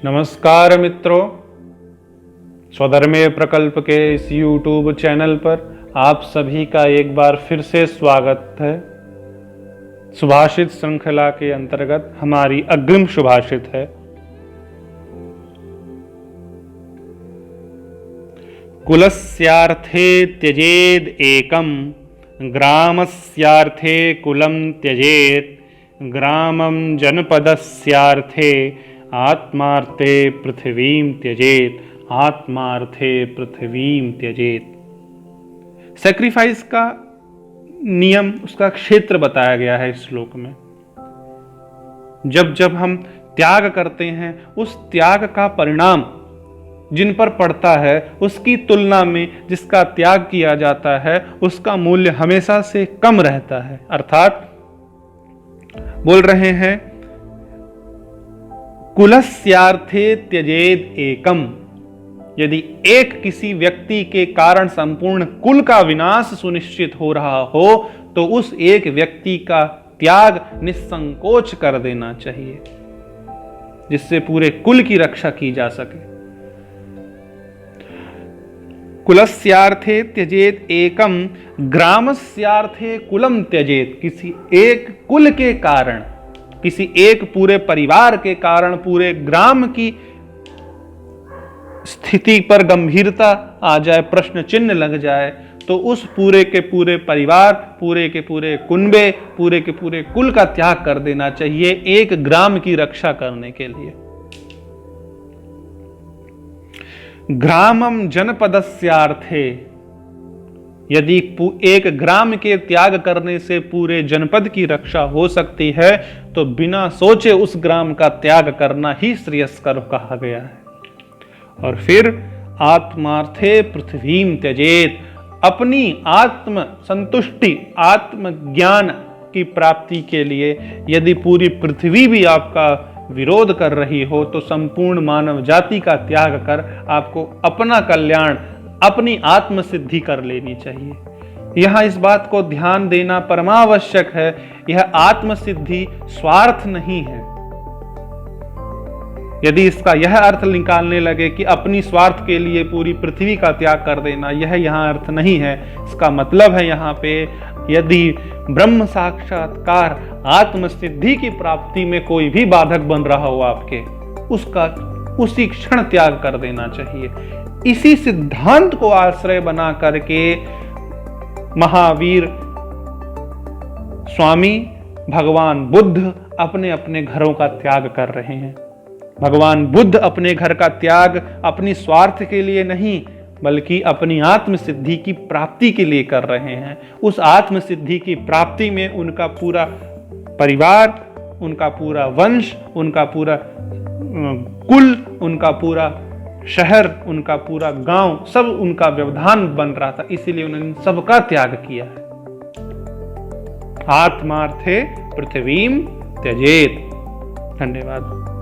नमस्कार मित्रों, स्वधर्मेय प्रकल्प के इस YouTube चैनल पर आप सभी का एक बार फिर से स्वागत है। सुभाषित श्रृंखला के अंतर्गत हमारी अग्रिम सुभाषित है, कुलस्यार्थे त्यजेद एकम ग्रामस्यार्थे कुलम त्यजेत ग्रामं जनपदस्यार्थे आत्मार्थे पृथ्वीं त्यजेत आत्मार्थे पृथ्वीं त्यजेत। सैक्रिफाइस का नियम, उसका क्षेत्र बताया गया है इस श्लोक में। जब जब हम त्याग करते हैं, उस त्याग का परिणाम जिन पर पड़ता है उसकी तुलना में जिसका त्याग किया जाता है उसका मूल्य हमेशा से कम रहता है। अर्थात बोल रहे हैं, कुलस्यार्थे त्यजेद एकम। यदि एक किसी व्यक्ति के कारण संपूर्ण कुल का विनाश सुनिश्चित हो रहा हो तो उस एक व्यक्ति का त्याग निसंकोच कर देना चाहिए, जिससे पूरे कुल की रक्षा की जा सके। कुलस्यार्थे त्यजेत एकम ग्रामस्यार्थे कुलम त्यजेत। किसी एक कुल के कारण, किसी एक पूरे परिवार के कारण पूरे ग्राम की स्थिति पर गंभीरता आ जाए, प्रश्न चिन्ह लग जाए, तो उस पूरे के पूरे परिवार, पूरे के पूरे कुनबे, पूरे के पूरे कुल का त्याग कर देना चाहिए एक ग्राम की रक्षा करने के लिए। ग्रामम जनपदस्यार्थे। यदि एक ग्राम के त्याग करने से पूरे जनपद की रक्षा हो सकती है तो बिना सोचे उस ग्राम का त्याग करना ही श्रेयस्कर कहा गया है। और फिर आत्मार्थे पृथ्वीं त्यजेत। अपनी आत्म संतुष्टि, आत्मज्ञान की प्राप्ति के लिए यदि पूरी पृथ्वी भी आपका विरोध कर रही हो तो संपूर्ण मानव जाति का त्याग कर आपको अपना कल्याण, अपनी आत्म सिद्धि कर लेनी चाहिए। यहां इस बात को ध्यान देना परमावश्यक है, यह आत्म सिद्धि स्वार्थ नहीं है। यदि इसका यह अर्थ निकालने लगे कि अपनी स्वार्थ के लिए पूरी पृथ्वी का त्याग कर देना, यह यहां अर्थ नहीं है। इसका मतलब है यहां पे यदि ब्रह्म साक्षात्कार, आत्म सिद्धि की प्राप्ति में कोई भी बाधक बन रहा हो आपके, उसका उसी क्षण त्याग कर देना चाहिए। इसी सिद्धांत को आश्रय बना करके महावीर स्वामी भगवान बुद्ध अपने अपने घरों का त्याग कर रहे हैं। भगवान बुद्ध अपने घर का त्याग अपनी स्वार्थ के लिए नहीं बल्कि अपनी आत्म सिद्धि की प्राप्ति के लिए कर रहे हैं। उस आत्म सिद्धि की प्राप्ति में उनका पूरा परिवार, उनका पूरा वंश, उनका पूरा कुल, उनका पूरा शहर, उनका पूरा गांव, सब उनका व्यवधान बन रहा था, इसीलिए उन्होंने सबका त्याग किया है। आत्मार्थे पृथ्वीं त्यजेत। धन्यवाद।